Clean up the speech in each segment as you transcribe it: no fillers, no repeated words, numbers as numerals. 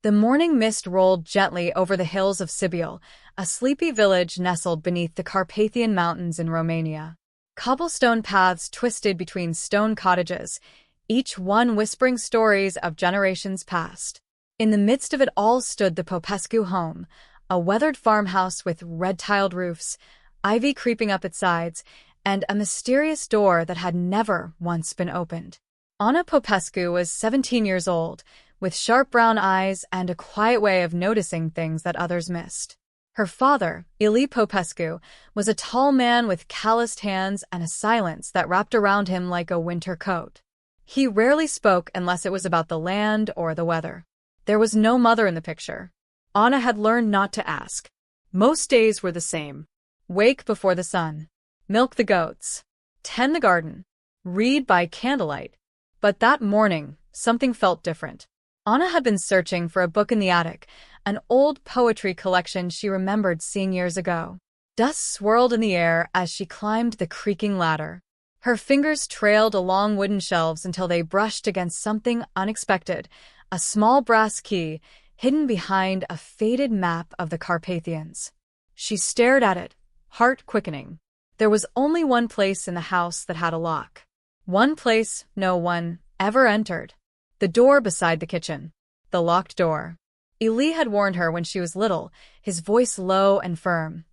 The morning mist rolled gently over the hills of Sibiul, a sleepy village nestled beneath the Carpathian Mountains in Romania. Cobblestone paths twisted between stone cottages, each one whispering stories of generations past. In the midst of it all stood the Popescu home, a weathered farmhouse with red-tiled roofs, ivy creeping up its sides, and a mysterious door that had never once been opened. Anna Popescu was 17 years old, with sharp brown eyes and a quiet way of noticing things that others missed. Her father, Ilie Popescu, was a tall man with calloused hands and a silence that wrapped around him like a winter coat. He rarely spoke unless it was about the land or the weather. There was no mother in the picture. Anna had learned not to ask. Most days were the same. Wake before the sun. Milk the goats. Tend the garden. Read by candlelight. But that morning, something felt different. Anna had been searching for a book in the attic, an old poetry collection she remembered seeing years ago. Dust swirled in the air as she climbed the creaking ladder. Her fingers trailed along wooden shelves until they brushed against something unexpected, a small brass key hidden behind a faded map of the Carpathians. She stared at it, heart quickening. There was only one place in the house that had a lock. One place no one ever entered. The door beside the kitchen. The locked door. Ilie had warned her when she was little, his voice low and firm.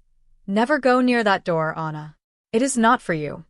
Never go near that door, Anna. It is not for you.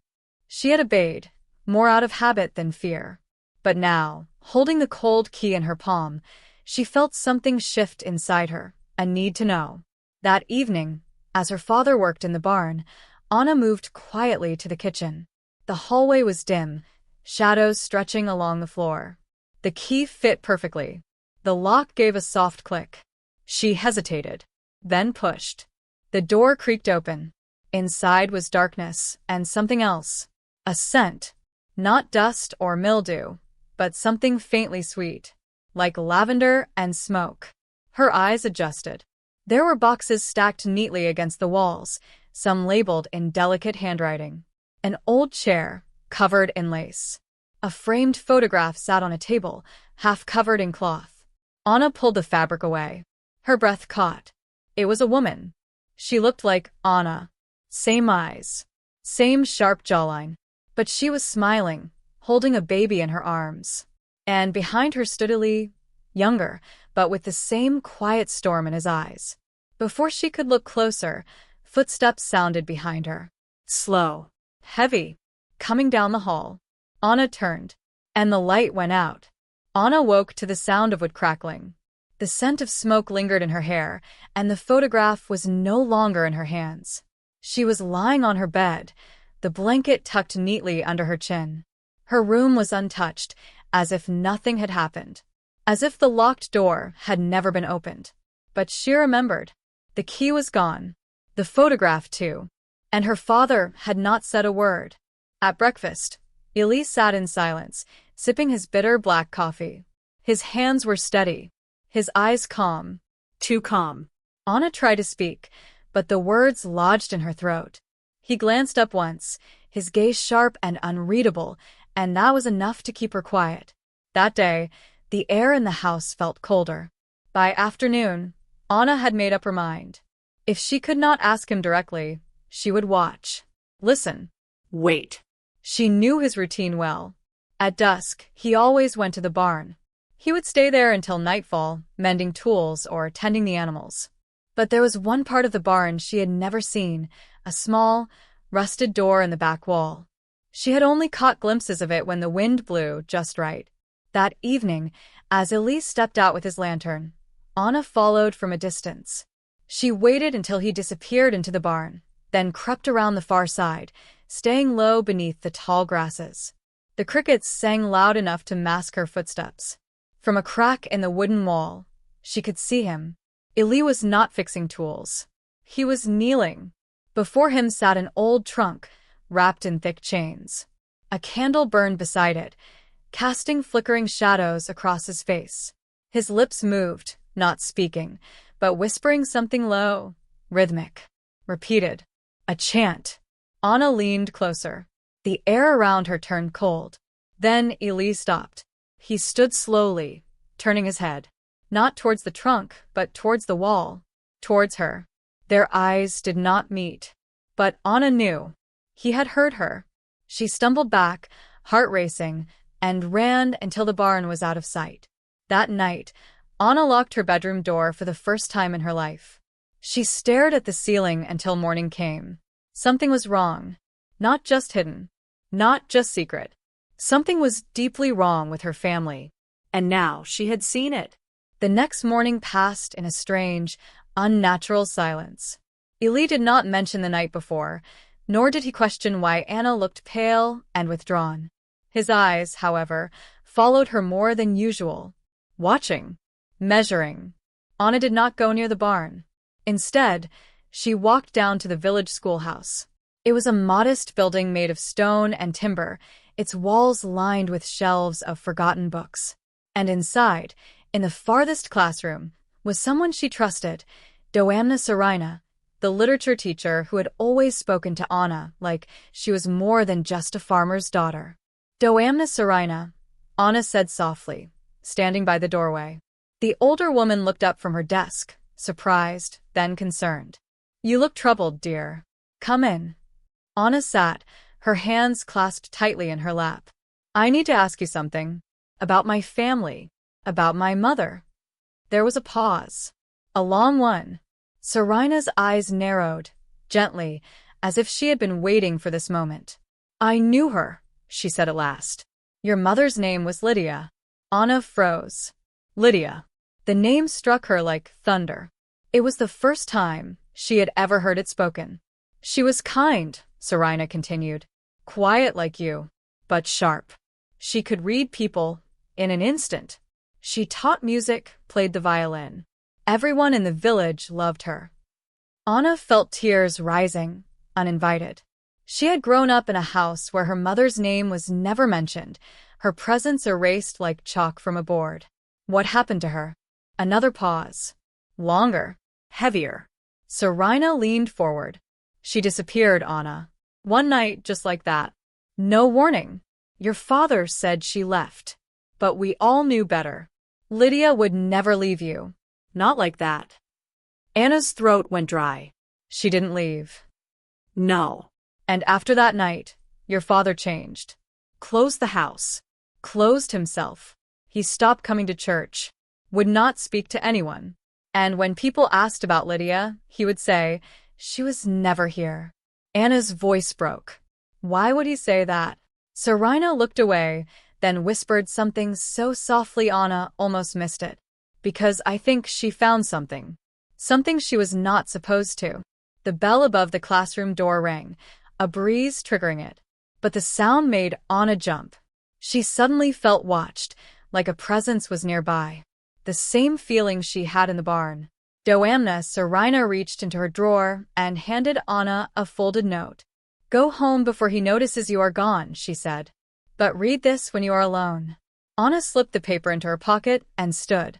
She had obeyed, more out of habit than fear. But now, holding the cold key in her palm, she felt something shift inside her, a need to know. That evening, as her father worked in the barn, Anna moved quietly to the kitchen. The hallway was dim, shadows stretching along the floor. The key fit perfectly. The lock gave a soft click. She hesitated, then pushed. The door creaked open. Inside was darkness and something else. A scent. Not dust or mildew, but something faintly sweet, like lavender and smoke. Her eyes adjusted. There were boxes stacked neatly against the walls, some labeled in delicate handwriting. An old chair, covered in lace. A framed photograph sat on a table, half covered in cloth. Anna pulled the fabric away. Her breath caught. It was a woman. She looked like Anna. Same eyes. Same sharp jawline. But she was smiling, holding a baby in her arms. And behind her stood Ilie, younger, but with the same quiet storm in his eyes. Before she could look closer, footsteps sounded behind her. Slow. Heavy. Coming down the hall. Anna turned, and the light went out. Anna woke to the sound of wood crackling. The scent of smoke lingered in her hair, and the photograph was no longer in her hands. She was lying on her bed, the blanket tucked neatly under her chin. Her room was untouched, as if nothing had happened. As if the locked door had never been opened. But she remembered. The key was gone. The photograph, too. And her father had not said a word. At breakfast, Ilie sat in silence, sipping his bitter black coffee. His hands were steady, his eyes calm. Too calm. Anna tried to speak, but the words lodged in her throat. He glanced up once, his gaze sharp and unreadable, and that was enough to keep her quiet. That day, the air in the house felt colder. By afternoon, Anna had made up her mind. If she could not ask him directly, she would watch. Listen. Wait. She knew his routine well. At dusk, he always went to the barn. He would stay there until nightfall, mending tools or tending the animals. But there was one part of the barn she had never seen, a small, rusted door in the back wall. She had only caught glimpses of it when the wind blew just right. That evening, as Ilie stepped out with his lantern, Anna followed from a distance. She waited until he disappeared into the barn, then crept around the far side, staying low beneath the tall grasses. The crickets sang loud enough to mask her footsteps. From a crack in the wooden wall, she could see him. Ilie was not fixing tools. He was kneeling. Before him sat an old trunk, wrapped in thick chains. A candle burned beside it, casting flickering shadows across his face. His lips moved, not speaking, but whispering something low, rhythmic, repeated. A chant. Anna leaned closer. The air around her turned cold. Then Ilie stopped. He stood slowly, turning his head. Not towards the trunk, but towards the wall. Towards her. Their eyes did not meet. But Anna knew. He had heard her. She stumbled back, heart racing, and ran until the barn was out of sight. That night, Anna locked her bedroom door for the first time in her life. She stared at the ceiling until morning came. Something was wrong. Not just hidden. Not just secret. Something was deeply wrong with her family. And now she had seen it. The next morning passed in a strange, unnatural silence. Eli did not mention the night before, nor did he question why Anna looked pale and withdrawn. His eyes, however, followed her more than usual. Watching. Measuring. Anna did not go near the barn. Instead, she walked down to the village schoolhouse. It was a modest building made of stone and timber, its walls lined with shelves of forgotten books. And inside, in the farthest classroom, was someone she trusted, Doamna Sarina, the literature teacher who had always spoken to Anna like she was more than just a farmer's daughter. Doamna Sarina, Anna said softly, standing by the doorway. The older woman looked up from her desk, surprised, then concerned. You look troubled, dear. Come in. Anna sat, her hands clasped tightly in her lap. I need to ask you something. About my family. About my mother. There was a pause. A long one. Sarina's eyes narrowed, gently, as if she had been waiting for this moment. I knew her, she said at last. Your mother's name was Lydia. Anna froze. Lydia. The name struck her like thunder. It was the first time she had ever heard it spoken. She was kind, Sarina continued. Quiet like you, but sharp. She could read people in an instant. She taught music, played the violin. Everyone in the village loved her. Anna felt tears rising, uninvited. She had grown up in a house where her mother's name was never mentioned, her presence erased like chalk from a board. What happened to her? Another pause. Longer. Heavier. Sarina leaned forward. She disappeared, Anna. One night, just like that. No warning. Your father said she left. But we all knew better. Lydia would never leave you. Not like that. Anna's throat went dry. She didn't leave. No. And after that night, your father changed. Closed the house. Closed himself. He stopped coming to church. Would not speak to anyone. And when people asked about Lydia, he would say, she was never here. Anna's voice broke. Why would he say that? Sarina looked away, then whispered something so softly Anna almost missed it. Because I think she found something. Something she was not supposed to. The bell above the classroom door rang, a breeze triggering it. But the sound made Anna jump. She suddenly felt watched, like a presence was nearby. The same feeling she had in the barn. Doamna Sarina reached into her drawer and handed Anna a folded note. Go home before he notices you are gone, she said. But read this when you are alone. Anna slipped the paper into her pocket and stood.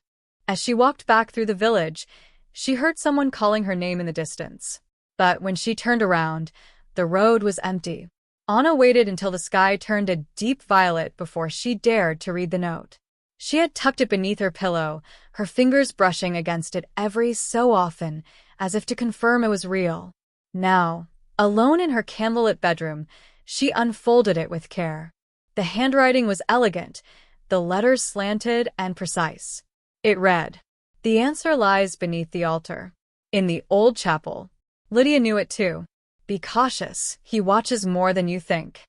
As she walked back through the village, she heard someone calling her name in the distance. But when she turned around, the road was empty. Anna waited until the sky turned a deep violet before she dared to read the note. She had tucked it beneath her pillow, her fingers brushing against it every so often, as if to confirm it was real. Now, alone in her candlelit bedroom, she unfolded it with care. The handwriting was elegant, the letters slanted and precise. It read, The answer lies beneath the altar. In the old chapel. Lydia knew it too. Be cautious, he watches more than you think.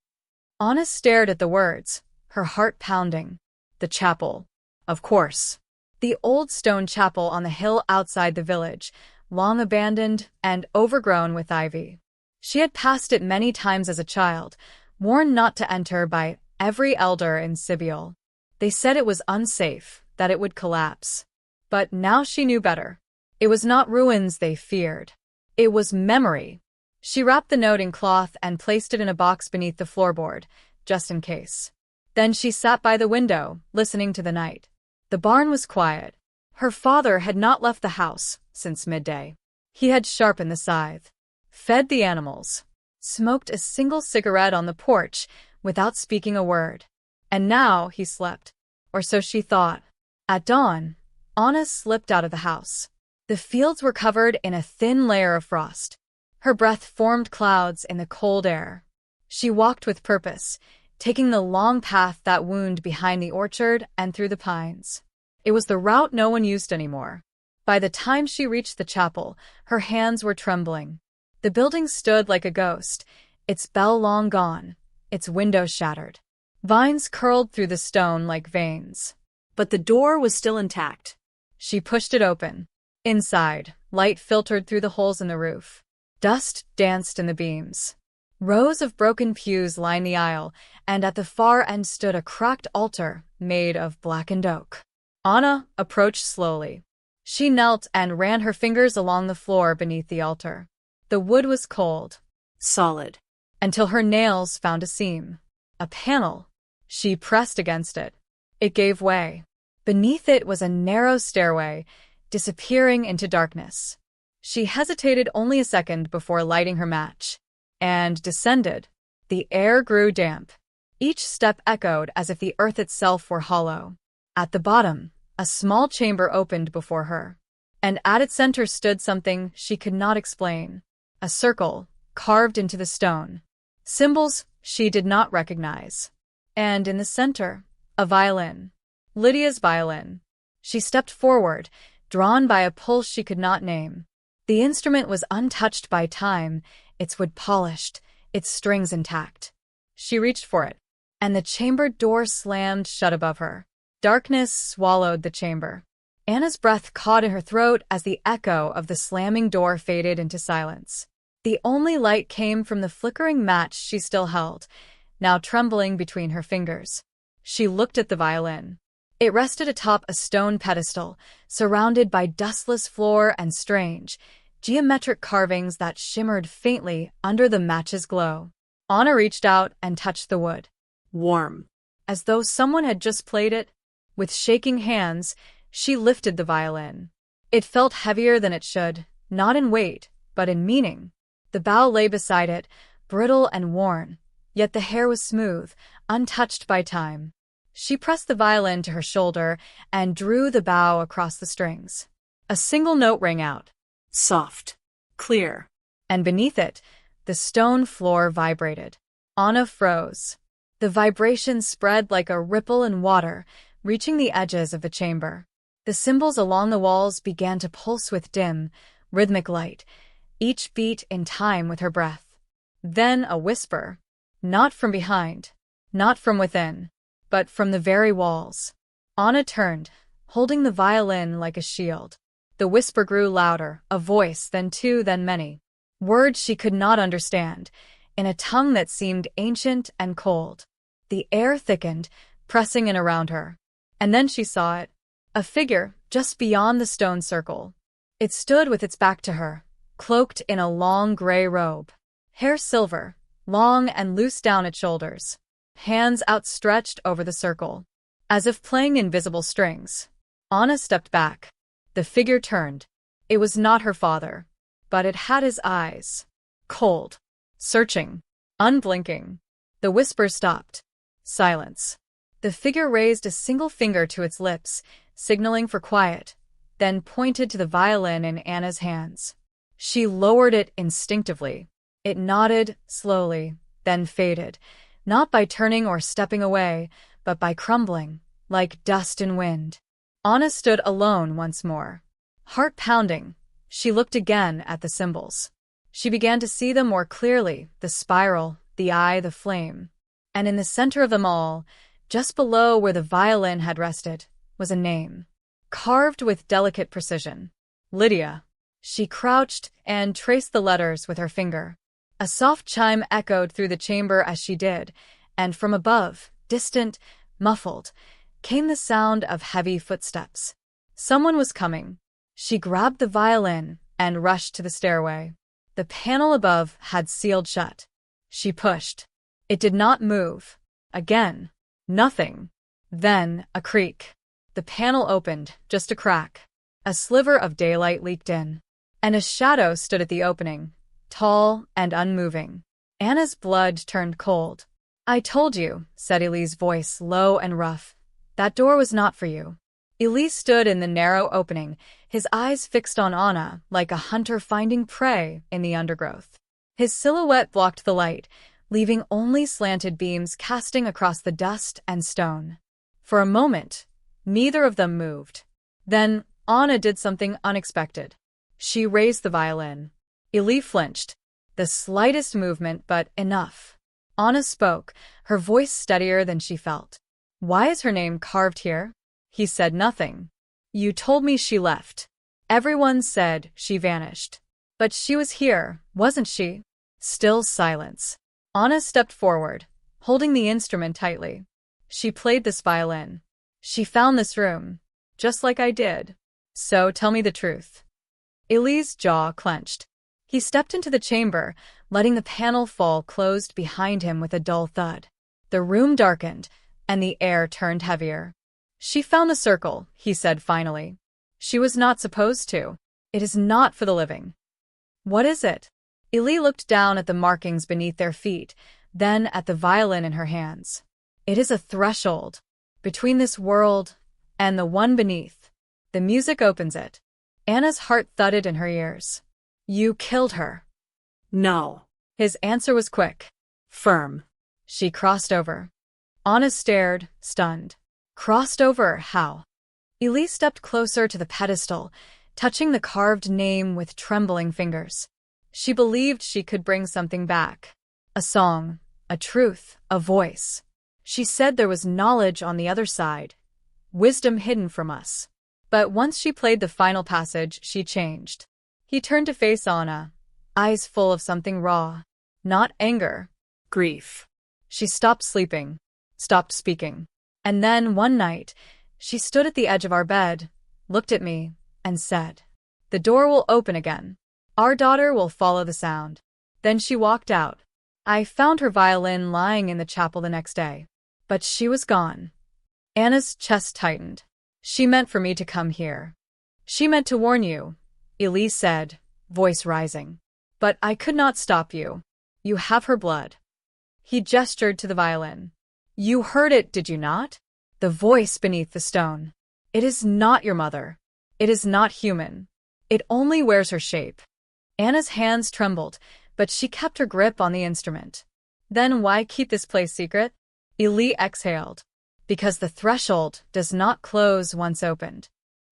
Anna stared at the words, her heart pounding. The chapel. Of course. The old stone chapel on the hill outside the village, long abandoned and overgrown with ivy. She had passed it many times as a child, warned not to enter by every elder in Sibyl. They said it was unsafe, that it would collapse. But now she knew better. It was not ruins they feared. It was memory. She wrapped the note in cloth and placed it in a box beneath the floorboard, just in case. Then she sat by the window, listening to the night. The barn was quiet. Her father had not left the house since midday. He had sharpened the scythe, fed the animals, smoked a single cigarette on the porch without speaking a word. And now he slept. Or so she thought. At dawn, Anna slipped out of the house. The fields were covered in a thin layer of frost. Her breath formed clouds in the cold air. She walked with purpose, taking the long path that wound behind the orchard and through the pines. It was the route no one used anymore. By the time she reached the chapel, her hands were trembling. The building stood like a ghost, its bell long gone, its windows shattered. Vines curled through the stone like veins. But the door was still intact. She pushed it open. Inside, light filtered through the holes in the roof. Dust danced in the beams. Rows of broken pews lined the aisle, and at the far end stood a cracked altar made of blackened oak. Anna approached slowly. She knelt and ran her fingers along the floor beneath the altar. The wood was cold, solid, until her nails found a seam. A panel. She pressed against it. It gave way. Beneath it was a narrow stairway, disappearing into darkness. She hesitated only a second before lighting her match, and descended. The air grew damp. Each step echoed as if the earth itself were hollow. At the bottom, a small chamber opened before her, and at its center stood something she could not explain. A circle, carved into the stone. Symbols she did not recognize. And in the center, a violin. Lydia's violin. She stepped forward, drawn by a pulse she could not name. The instrument was untouched by time, its wood polished, its strings intact. She reached for it, and the chamber door slammed shut above her. Darkness swallowed the chamber. Anna's breath caught in her throat as the echo of the slamming door faded into silence. The only light came from the flickering match she still held, now trembling between her fingers. She looked at the violin. It rested atop a stone pedestal, surrounded by dustless floor and strange, geometric carvings that shimmered faintly under the match's glow. Anna reached out and touched the wood. Warm. As though someone had just played it. With shaking hands, she lifted the violin. It felt heavier than it should, not in weight, but in meaning. The bow lay beside it, brittle and worn, yet the hair was smooth, untouched by time. She pressed the violin to her shoulder and drew the bow across the strings. A single note rang out, soft, clear, and beneath it, the stone floor vibrated. Anna froze. The vibration spread like a ripple in water, reaching the edges of the chamber. The symbols along the walls began to pulse with dim, rhythmic light, each beat in time with her breath. Then a whisper, not from behind, not from within, but from the very walls. Anna turned, holding the violin like a shield. The whisper grew louder, a voice, then two, then many. Words she could not understand, in a tongue that seemed ancient and cold. The air thickened, pressing in around her. And then she saw it, a figure just beyond the stone circle. It stood with its back to her, cloaked in a long gray robe. Hair silver, long and loose down its shoulders. Hands outstretched over the circle, as if playing invisible strings. Anna stepped back. The figure turned. It was not her father, but it had his eyes. Cold, searching, unblinking. The whisper stopped. Silence. The figure raised a single finger to its lips, signaling for quiet, then pointed to the violin in Anna's hands. She lowered it instinctively. It nodded slowly, then faded, not by turning or stepping away, but by crumbling, like dust in wind. Anna stood alone once more. Heart pounding, she looked again at the symbols. She began to see them more clearly, the spiral, the eye, the flame. And in the center of them all, just below where the violin had rested, was a name, carved with delicate precision. Lydia. She crouched and traced the letters with her finger. A soft chime echoed through the chamber as she did, and from above, distant, muffled, came the sound of heavy footsteps. Someone was coming. She grabbed the violin and rushed to the stairway. The panel above had sealed shut. She pushed. It did not move. Again. Nothing. Then, a creak. The panel opened, just a crack. A sliver of daylight leaked in, and a shadow stood at the opening, tall and unmoving. Anna's blood turned cold. "I told you," said Elie's voice, low and rough. "That door was not for you." Elise stood in the narrow opening, his eyes fixed on Anna like a hunter finding prey in the undergrowth. His silhouette blocked the light, leaving only slanted beams casting across the dust and stone. For a moment, neither of them moved. Then, Anna did something unexpected. She raised the violin. Elise flinched. The slightest movement, but enough. Anna spoke, her voice steadier than she felt. "Why is her name carved here?" He said nothing. "You told me she left. Everyone said she vanished. But she was here, wasn't she?" Still silence. Anna stepped forward, holding the instrument tightly. "She played this violin. She found this room, just like I did. So tell me the truth." Elise's jaw clenched. He stepped into the chamber, letting the panel fall closed behind him with a dull thud. The room darkened, and the air turned heavier. "She found the circle," he said finally. "She was not supposed to. It is not for the living." "What is it?" Elise looked down at the markings beneath their feet, then at the violin in her hands. "It is a threshold. Between this world and the one beneath. The music opens it." Anna's heart thudded in her ears. "You killed her." No. His answer was quick. Firm. "She crossed over." Anna stared, stunned. "Crossed over, how?" Elise stepped closer to the pedestal, touching the carved name with trembling fingers. She believed she could bring something back. A song, a truth, a voice. She said there was knowledge on the other side, wisdom hidden from us. But once she played the final passage, she changed. He turned to face Anna, eyes full of something raw. Not anger. Grief. She stopped sleeping, stopped speaking. And then, one night, she stood at the edge of our bed, looked at me, and said, "The door will open again. Our daughter will follow the sound." Then she walked out. I found her violin lying in the chapel the next day. But she was gone. Anna's chest tightened. "She meant for me to come here. She meant to warn you," Elise said, voice rising. "But I could not stop you. You have her blood." He gestured to the violin. "You heard it, did you not? The voice beneath the stone. It is not your mother. It is not human. It only wears her shape." Anna's hands trembled, but she kept her grip on the instrument. "Then why keep this place secret?" Elise exhaled. "Because the threshold does not close once opened."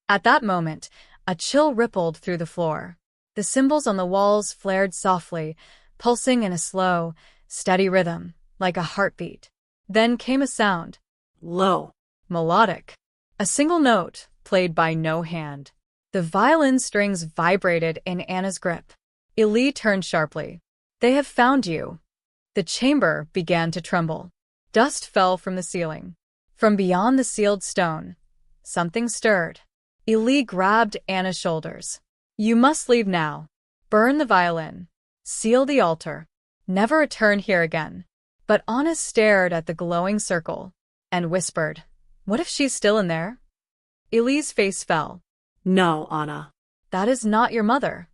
At that moment, a chill rippled through the floor. The symbols on the walls flared softly, pulsing in a slow, steady rhythm, like a heartbeat. Then came a sound. Low. Melodic. A single note, played by no hand. The violin strings vibrated in Anna's grip. Elise turned sharply. "They have found you." The chamber began to tremble. Dust fell from the ceiling. From beyond the sealed stone, something stirred. Elise grabbed Anna's shoulders. "You must leave now. Burn the violin. Seal the altar. Never return here again." But Anna stared at the glowing circle and whispered, "What if she's still in there?" Elise's face fell. No, Anna. "That is not your mother."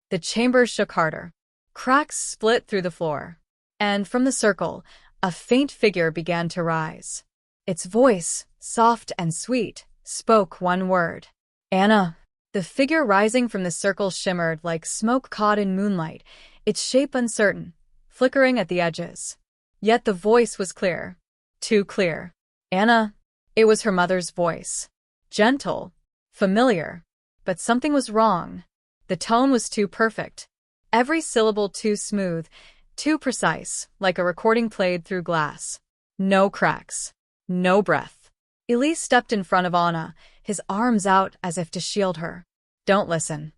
The chamber shook harder. Cracks split through the floor. And from the circle, a faint figure began to rise. Its voice, soft and sweet, spoke one word. "Anna." The figure rising from the circle shimmered like smoke caught in moonlight, its shape uncertain, flickering at the edges. Yet the voice was clear. Too clear. "Anna." It was her mother's voice. Gentle. Familiar. But something was wrong. The tone was too perfect. Every syllable too smooth, too precise, like a recording played through glass. No cracks. No breath. Elise stepped in front of Anna, his arms out as if to shield her. "Don't listen."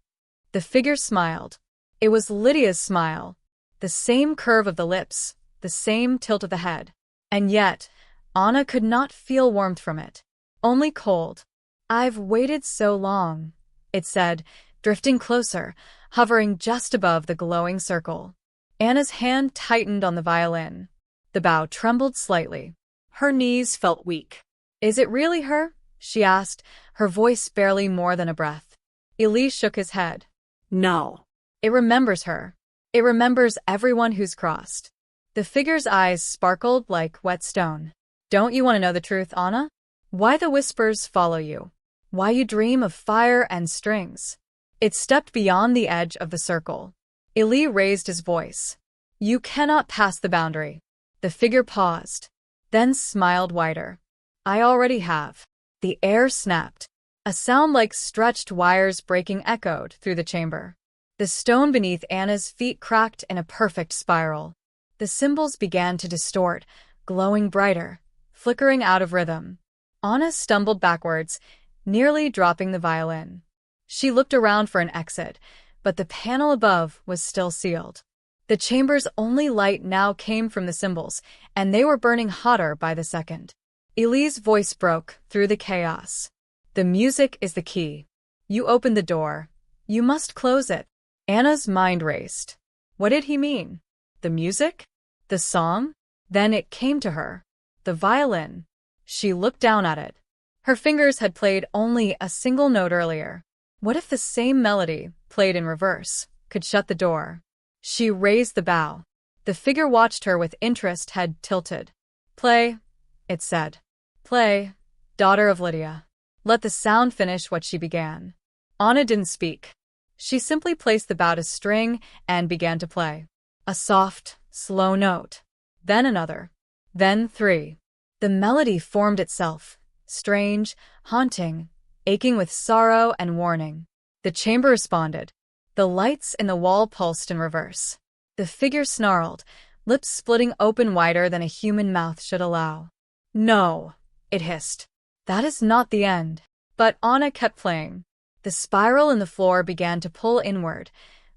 The figure smiled. It was Lydia's smile. The same curve of the lips, the same tilt of the head. And yet, Anna could not feel warmth from it. Only cold. "I've waited so long," it said, drifting closer, hovering just above the glowing circle. Anna's hand tightened on the violin. The bow trembled slightly. Her knees felt weak. "Is it really her?" she asked, her voice barely more than a breath. Elise shook his head. No. "It remembers her. It remembers everyone who's crossed." The figure's eyes sparkled like wet stone. "Don't you want to know the truth, Anna? Why the whispers follow you? Why you dream of fire and strings. It stepped beyond the edge of the circle. Eli raised his voice. You cannot pass the boundary. The figure paused, then smiled wider. I already have. The air snapped. A sound like stretched wires breaking echoed through the chamber. The stone beneath Anna's feet cracked in a perfect spiral. The symbols began to distort, glowing brighter, flickering out of rhythm. Anna stumbled backwards, nearly dropping the violin. She looked around for an exit, but the panel above was still sealed. The chamber's only light now came from the symbols, and they were burning hotter by the second. Eli's voice broke through the chaos. The music is the key. You opened the door. You must close it. Anna's mind raced. What did he mean? The music? The song? Then it came to her. The violin. She looked down at it. Her fingers had played only a single note earlier. What if the same melody, played in reverse, could shut the door? She raised the bow. The figure watched her with interest, head tilted. Play, it said. Play, daughter of Lydia. Let the sound finish what she began. Anna didn't speak. She simply placed the bow to string and began to play. A soft, slow note. Then another. Then three. The melody formed itself, strange, haunting, aching with sorrow and warning. The chamber responded. The lights in the wall pulsed in reverse. The figure snarled, lips splitting open wider than a human mouth should allow. No, it hissed. That is not the end. But Anna kept playing. The spiral in the floor began to pull inward,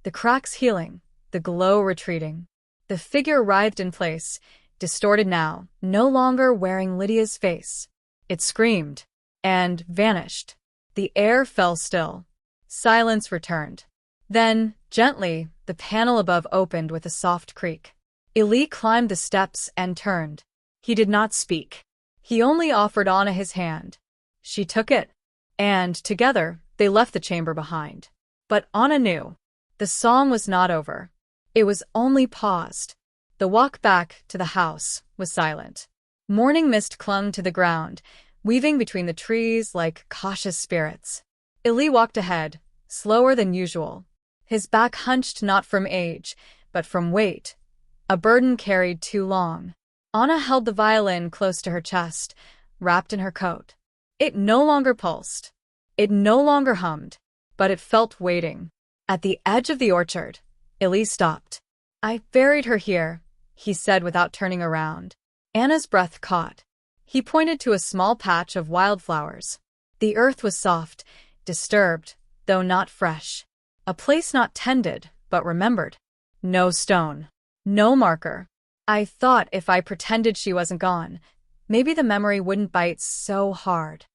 the cracks healing, the glow retreating. The figure writhed in place, distorted now, no longer wearing Lydia's face. It screamed and vanished. The air fell still. Silence returned. Then, gently, the panel above opened with a soft creak. Eli climbed the steps and turned. He did not speak. He only offered Anna his hand. She took it, and, together, they left the chamber behind. But Anna knew. The song was not over. It was only paused. The walk back to the house was silent. Morning mist clung to the ground, weaving between the trees like cautious spirits. Eli walked ahead, slower than usual. His back hunched not from age, but from weight, a burden carried too long. Anna held the violin close to her chest, wrapped in her coat. It no longer pulsed. It no longer hummed, but it felt waiting. At the edge of the orchard, Eli stopped. I buried her here, he said without turning around. Anna's breath caught. He pointed to a small patch of wildflowers. The earth was soft, disturbed, though not fresh. A place not tended, but remembered. No stone. No marker. I thought if I pretended she wasn't gone, maybe the memory wouldn't bite so hard.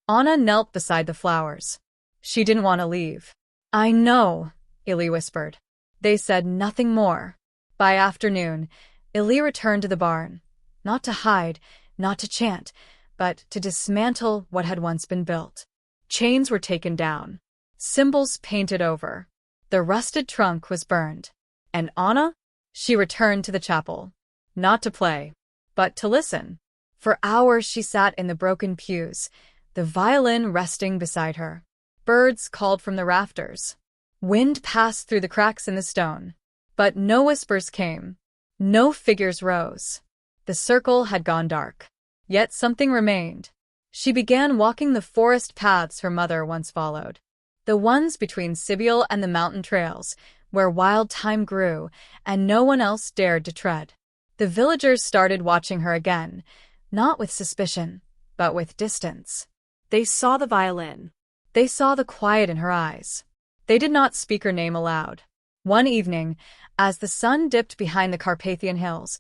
Anna knelt beside the flowers. She didn't want to leave. I know, Eli whispered. They said nothing more. By afternoon, Eli returned to the barn. Not to hide, not to chant, but to dismantle what had once been built. Chains were taken down. Symbols painted over. The rusted trunk was burned. And Anna? She returned to the chapel. Not to play, but to listen. For hours she sat in the broken pews, the violin resting beside her. Birds called from the rafters. Wind passed through the cracks in the stone. But no whispers came. No figures rose. The circle had gone dark. Yet something remained. She began walking the forest paths her mother once followed. The ones between Sibyl and the mountain trails, where wild thyme grew and no one else dared to tread. The villagers started watching her again, not with suspicion, but with distance. They saw the violin. They saw the quiet in her eyes. They did not speak her name aloud. One evening, as the sun dipped behind the Carpathian hills,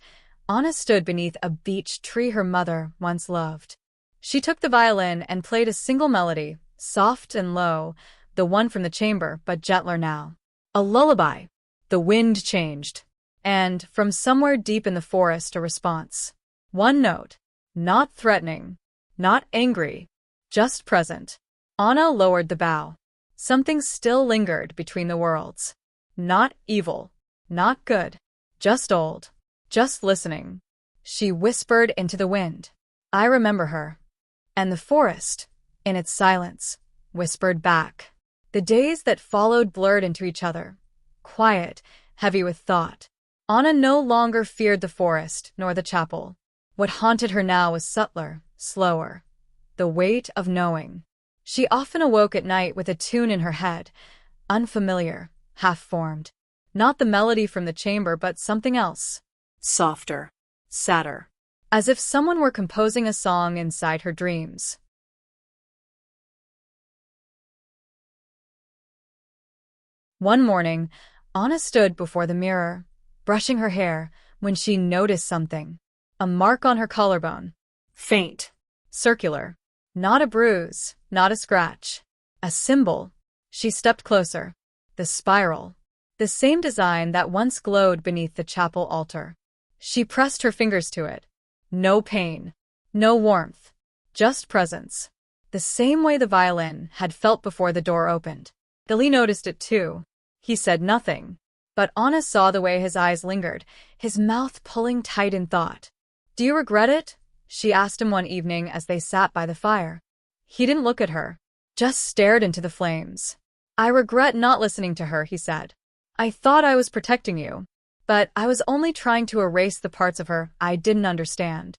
Anna stood beneath a beech tree her mother once loved. She took the violin and played a single melody, soft and low, the one from the chamber, but gentler now. A lullaby. The wind changed. And, from somewhere deep in the forest, a response. One note. Not threatening. Not angry. Just present. Anna lowered the bow. Something still lingered between the worlds. Not evil. Not good. Just old. Just listening. She whispered into the wind. I remember her. And the forest. in its silence, whispered back. The days that followed blurred into each other, quiet, heavy with thought. Anna no longer feared the forest nor the chapel. What haunted her now was subtler, slower. The weight of knowing. She often awoke at night with a tune in her head, unfamiliar, half-formed. Not the melody from the chamber, but something else. Softer. Sadder. As if someone were composing a song inside her dreams. One morning, Anna stood before the mirror, brushing her hair, when she noticed something. A mark on her collarbone. Faint. Circular. Not a bruise, not a scratch. A symbol. She stepped closer. The spiral. The same design that once glowed beneath the chapel altar. She pressed her fingers to it. No pain. No warmth. Just presence. The same way the violin had felt before the door opened. Billy noticed it too. He said nothing. But Anna saw the way his eyes lingered, his mouth pulling tight in thought. "Do you regret it?" she asked him one evening as they sat by the fire. He didn't look at her, just stared into the flames. "I regret not listening to her," he said. "I thought I was protecting you, but I was only trying to erase the parts of her I didn't understand."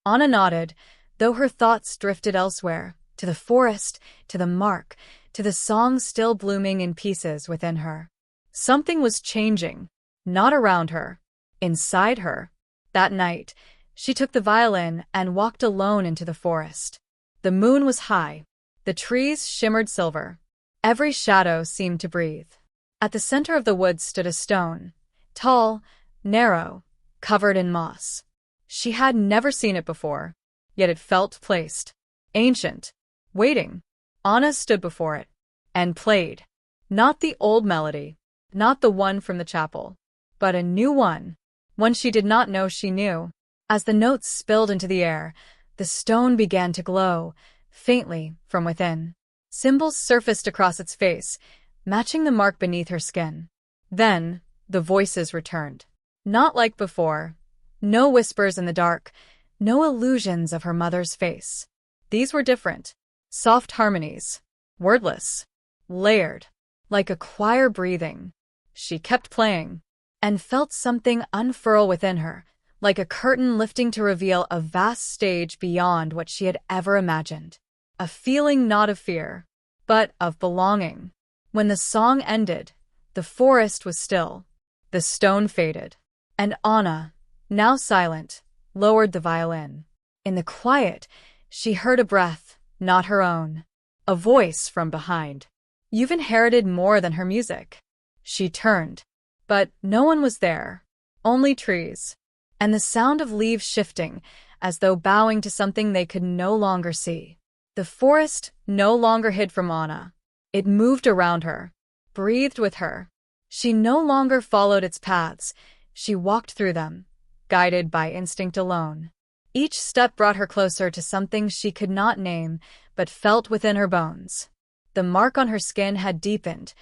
Anna nodded, though her thoughts drifted elsewhere, to the forest, to the mark, to the song still blooming in pieces within her. Something was changing, not around her, inside her. That night, she took the violin and walked alone into the forest. The moon was high. The trees shimmered silver. Every shadow seemed to breathe. At the center of the woods stood a stone, tall, narrow, covered in moss. She had never seen it before, yet it felt placed, ancient, waiting. Anna stood before it and played. Not the old melody, not the one from the chapel, but a new one she did not know she knew. As the notes spilled into the air, the stone began to glow, faintly, from within. Symbols surfaced across its face, matching the mark beneath her skin. Then, the voices returned. Not like before. No whispers in the dark, no illusions of her mother's face. These were different. Soft harmonies. Wordless. Layered. Like a choir breathing. She kept playing, and felt something unfurl within her, like a curtain lifting to reveal a vast stage beyond what she had ever imagined. A feeling not of fear, but of belonging. When the song ended, the forest was still. The stone faded. And Anna, now silent, lowered the violin. In the quiet, she heard a breath, not her own. A voice from behind. "You've inherited more than her music." She turned, but no one was there. Only trees. And the sound of leaves shifting, as though bowing to something they could no longer see. The forest no longer hid from Anna. It moved around her, breathed with her. She no longer followed its paths. She walked through them, guided by instinct alone. Each step brought her closer to something she could not name, but felt within her bones. The mark on her skin had deepened,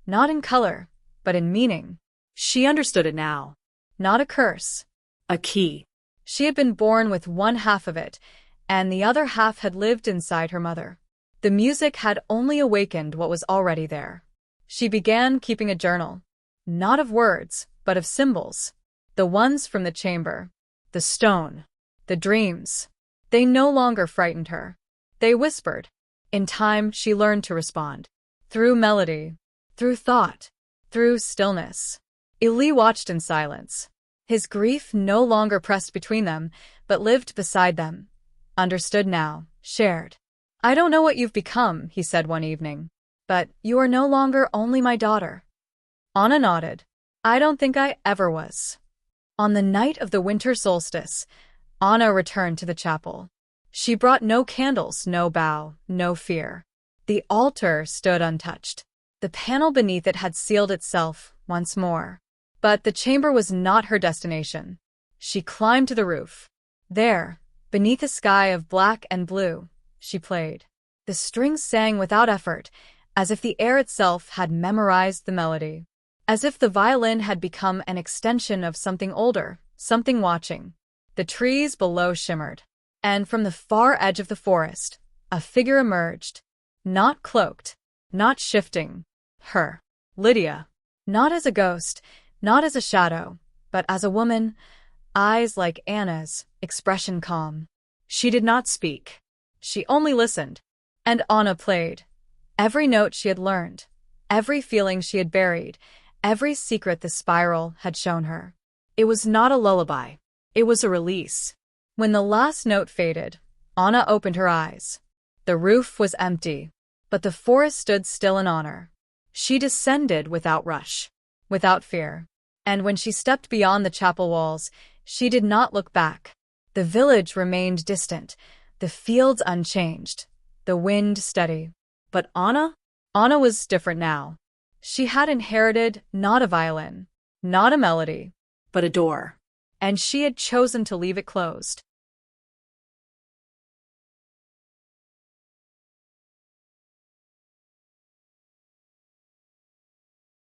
not in color, but in meaning. She understood it now. Not a curse. A key. She had been born with one half of it, and the other half had lived inside her mother. The music had only awakened what was already there. She began keeping a journal. Not of words, but of symbols. The ones from the chamber. The stone. The dreams. They no longer frightened her. They whispered. In time, she learned to respond. Through melody. Through thought. Through stillness. Ili watched in silence. His grief no longer pressed between them, but lived beside them. Understood now, shared. "I don't know what you've become," he said one evening, "but you are no longer only my daughter." Anna nodded. "I don't think I ever was." On the night of the winter solstice, Anna returned to the chapel. She brought no candles, no bow, no fear. The altar stood untouched. The panel beneath it had sealed itself once more. But the chamber was not her destination. She climbed to the roof. There, beneath a sky of black and blue, she played. The strings sang without effort, as if the air itself had memorized the melody. As if the violin had become an extension of something older, something watching. The trees below shimmered. And from the far edge of the forest, a figure emerged. Not cloaked, not shifting. Her. Lydia. Not as a ghost, not as a shadow, but as a woman, eyes like Anna's, expression calm. She did not speak. She only listened. And Anna played. Every note she had learned, every feeling she had buried, every secret the spiral had shown her. It was not a lullaby. It was a release. When the last note faded, Anna opened her eyes. The roof was empty, but the forest stood still in honor. She descended without rush, without fear. And when she stepped beyond the chapel walls, she did not look back. The village remained distant, the fields unchanged, the wind steady. But Anna? Anna was different now. She had inherited not a violin, not a melody, But a door. and she had chosen to leave it closed.